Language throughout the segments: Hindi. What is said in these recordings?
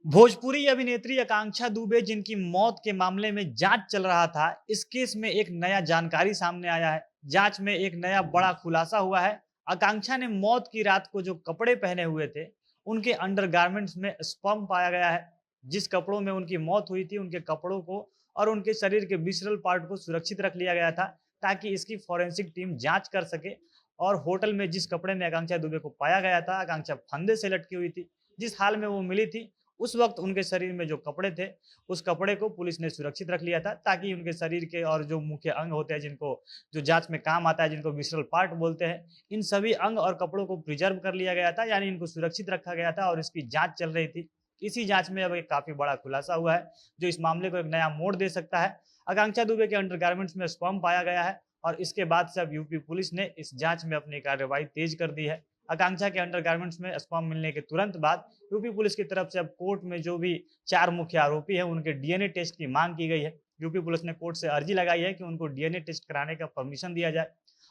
भोजपुरी अभिनेत्री आकांक्षा दुबे जिनकी मौत के मामले में जांच चल रहा था, इस केस में एक नया जानकारी सामने आया है। जांच में एक नया बड़ा खुलासा हुआ है। आकांक्षा ने मौत की रात को जो कपड़े पहने हुए थे, उनके अंडरगारमेंट्स में स्पर्म पाया गया है। जिस कपड़ों में उनकी मौत हुई थी, उनके कपड़ों को और उनके शरीर के विसरल पार्ट को सुरक्षित रख लिया गया था, ताकि इसकी फॉरेंसिक टीम जांच कर सके। और होटल में जिस कपड़े में आकांक्षा दुबे को पाया गया था, आकांक्षा फंदे से लटकी हुई थी। जिस हाल में वो मिली थी, उस वक्त उनके शरीर में जो कपड़े थे, उस कपड़े को पुलिस ने सुरक्षित रख लिया था, ताकि उनके शरीर के और जो मुख्य अंग होते हैं, जिनको जो जांच में काम आता है, जिनको विसरल पार्ट बोलते हैं, इन सभी अंग और कपड़ों को प्रिजर्व कर लिया गया था, यानी इनको सुरक्षित रखा गया था और इसकी जांच चल रही थी। इसी जांच में अब एक काफी बड़ा खुलासा हुआ है, जो इस मामले को एक नया मोड़ दे सकता है। आकांक्षा दुबे के अंडरगारमेंट्स में स्पर्म पाया गया है और इसके बाद से अब यूपी पुलिस ने इस जांच में अपनी कार्रवाई तेज कर दी है। आकांक्षा के अंडरगारमेंट्स में स्पर्म मिलने के तुरंत बाद यूपी पुलिस की तरफ से अब कोर्ट में जो भी 4 मुख्य आरोपी हैं, उनके डीएनए टेस्ट की मांग की गई है। यूपी पुलिस ने कोर्ट से अर्जी लगाई है कि उनको डीएनए टेस्ट कराने का परमिशन दिया जाए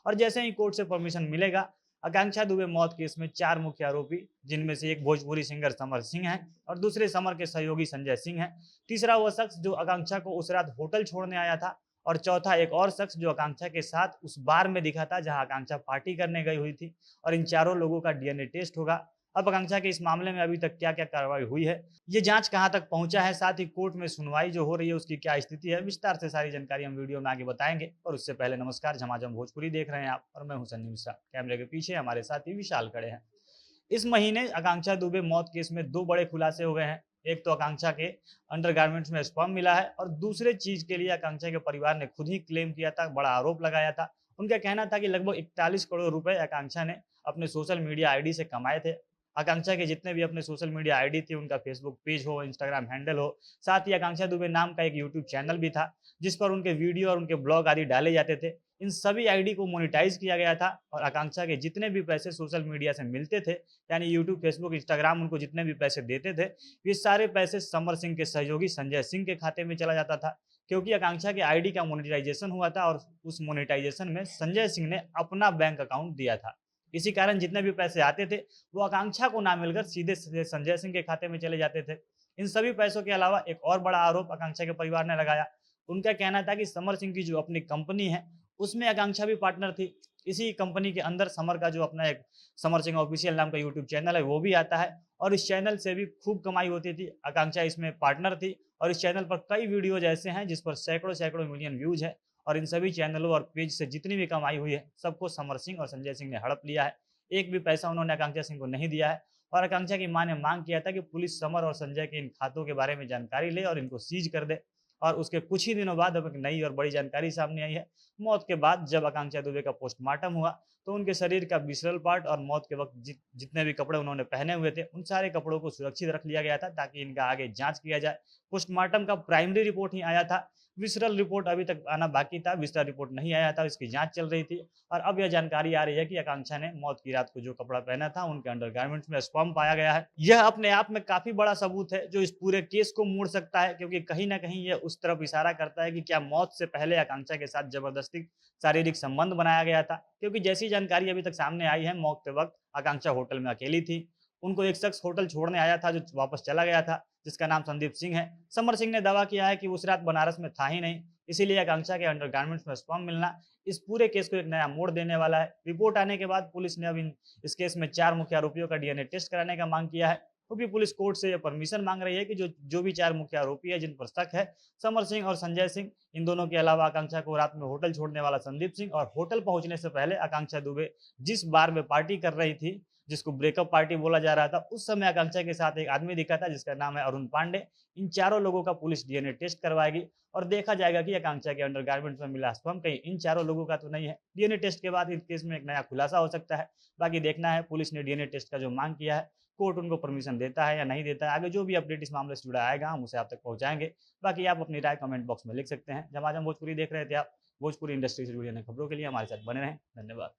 और जैसे ही कोर्ट से परमिशन मिलेगा, आकांक्षा दुबे मौत केस में 4 मुख्य आरोपी, जिनमें से एक भोजपुरी सिंगर समर सिंह है और दूसरे समर के सहयोगी संजय सिंह है। तीसरा वो शख्स जो आकांक्षा को उस रात होटल छोड़ने आया था और चौथा एक और शख्स जो आकांक्षा के साथ उस बार में दिखा था जहां आकांक्षा पार्टी करने गई हुई थी। और इन चारों लोगों का डीएनए टेस्ट होगा। अब आकांक्षा के इस मामले में अभी तक क्या-क्या कार्रवाई हुई है, ये जांच कहां तक पहुंचा है, साथ ही कोर्ट में सुनवाई जो हो रही है उसकी क्या स्थिति है, विस्तार से सारी जानकारी हम वीडियो में आगे बताएंगे। और उससे पहले नमस्कार, झमाझम भोजपुरी देख रहे हैं आप और मैं हूं सन्नी मिश्रा। कैमरे के पीछे हमारे साथी विशाल खड़े हैं। इस महीने आकांक्षा दुबे मौत केस में 2 बड़े खुलासे हो गए हैं। एक तो आकांक्षा के अंडरगारमेंट्स में स्पर्म मिला है और दूसरे चीज के लिए आकांक्षा के परिवार ने खुद ही क्लेम किया था, बड़ा आरोप लगाया था। उनका कहना था कि लगभग 41 करोड़ रुपए आकांक्षा ने अपने सोशल मीडिया आईडी से कमाए थे। आकांक्षा के जितने भी अपने सोशल मीडिया आईडी थी, उनका फेसबुक पेज हो, इंस्टाग्राम हैंडल हो, साथ ही आकांक्षा दुबे नाम का एक यूट्यूब चैनल भी था, जिस पर उनके वीडियो और उनके ब्लॉग आदि डाले जाते थे। इन सभी आईडी को मोनेटाइज किया गया था और आकांक्षा के जितने भी पैसे सोशल मीडिया से मिलते थे, यानी यूट्यूब, फेसबुक, इंस्टाग्राम उनको जितने भी पैसे देते थे, ये सारे पैसे समर सिंह के सहयोगी संजय सिंह के खाते में चला जाता था। क्योंकि आकांक्षा के आईडी का मोनेटाइजेशन हुआ था और उस मोनेटाइजेशन में संजय सिंह ने अपना बैंक अकाउंट दिया था। इसी कारण जितने भी पैसे आते थे, वो आकांक्षा को ना मिलकर सीधे सीधे संजय सिंह के खाते में चले जाते थे। इन सभी पैसों के अलावा एक और बड़ा आरोप आकांक्षा के परिवार ने लगाया। उनका कहना था कि समर सिंह की जो अपनी कंपनी है, उसमें आकांक्षा भी पार्टनर थी। इसी कंपनी के अंदर समर का जो अपना एक समर सिंह ऑफिशियल नाम का यूट्यूब चैनल है, वो भी आता है और इस चैनल से भी खूब कमाई होती थी। आकांक्षा इसमें पार्टनर थी और इस चैनल पर कई वीडियोज ऐसे हैं जिस पर सैकड़ों सैकड़ों मिलियन व्यूज है। और इन सभी चैनलों और पेज से जितनी भी कमाई हुई है, सबको समर सिंह और संजय सिंह ने हड़प लिया है। एक भी पैसा उन्होंने आकांक्षा सिंह को नहीं दिया है। और आकांक्षा की मां ने मांग किया था कि पुलिस समर और संजय के इन खातों के बारे में जानकारी ले और इनको सीज कर दे। और उसके कुछ ही दिनों बाद अब एक नई और बड़ी जानकारी सामने आई है। मौत के बाद जब आकांक्षा दुबे का पोस्टमार्टम हुआ, तो उनके शरीर का विसरल पार्ट और मौत के वक्त जितने भी कपड़े उन्होंने पहने हुए थे, उन सारे कपड़ों को सुरक्षित रख लिया गया था, ताकि इनका आगे जांच किया जाए। पोस्टमार्टम का प्राइमरी रिपोर्ट ही आया था, विसरल रिपोर्ट अभी तक आना बाकी था, विसरल रिपोर्ट नहीं आया था, इसकी जांच चल रही थी। और अब यह जानकारी आ रही है कि आकांक्षा ने मौत की रात को जो कपड़ा पहना था, उनके अंडरगारमेंट्स में स्पर्म पाया गया है। यह अपने आप में काफी बड़ा सबूत है, जो इस पूरे केस को मोड़ सकता है, क्योंकि कहीं ना कहीं यह उस तरफ इशारा करता है कि क्या मौत से पहले आकांक्षा के साथ जबरदस्ती शारीरिक संबंध बनाया गया था। क्योंकि जैसी जानकारी अभी तक सामने आई है, मौत के वक्त आकांक्षा होटल में अकेली थी। उनको एक शख्स होटल छोड़ने आया था, जो वापस चला गया था, जिसका नाम संदीप सिंह है। समर सिंह ने दावा किया है कि उस रात बनारस में था ही नहीं, इसीलिए आकांक्षा के अंडरगारमेंट्स में स्पर्म मिलना इस पूरे केस को एक नया मोड़ देने वाला है। रिपोर्ट आने के बाद पुलिस ने अब इस केस में 4 मुख्य आरोपियों का डीएनए टेस्ट कराने का मांग किया है। क्योंकि पुलिस कोर्ट से यह परमिशन मांग रही है कि जो जो भी 4 मुख्य आरोपी है, जिन पर शक है, समर सिंह और संजय सिंह, इन दोनों के अलावा आकांक्षा को रात में होटल छोड़ने वाला संदीप सिंह और होटल पहुंचने से पहले आकांक्षा दुबे जिस बार में पार्टी कर रही थी, जिसको ब्रेकअप पार्टी बोला जा रहा था, उस समय आकांक्षा के साथ एक आदमी दिखा था, जिसका नाम है अरुण पांडे। इन चारों लोगों का पुलिस डीएनए टेस्ट करवाएगी और देखा जाएगा कि आकांक्षा के अंडरगारमेंट्स में मिला स्पर्म कहीं इन चारों लोगों का तो नहीं है। डीएनए टेस्ट के बाद इस केस में एक नया खुलासा हो सकता है। बाकी देखना है पुलिस ने डीएनए टेस्ट का जो मांग किया है, कोर्ट उनको परमिशन देता है या नहीं देता है। आगे जो भी अपडेट इस मामले से जुड़ा आएगा, हम उसे आप तक पहुंचाएंगे। बाकी आप अपनी राय कमेंट बॉक्स में लिख सकते हैं। झमाझम भोजपुरी देख रहे थे आप। भोजपुरी इंडस्ट्री से जुड़ी अन्य खबरों के लिए हमारे साथ बने रहें। धन्यवाद।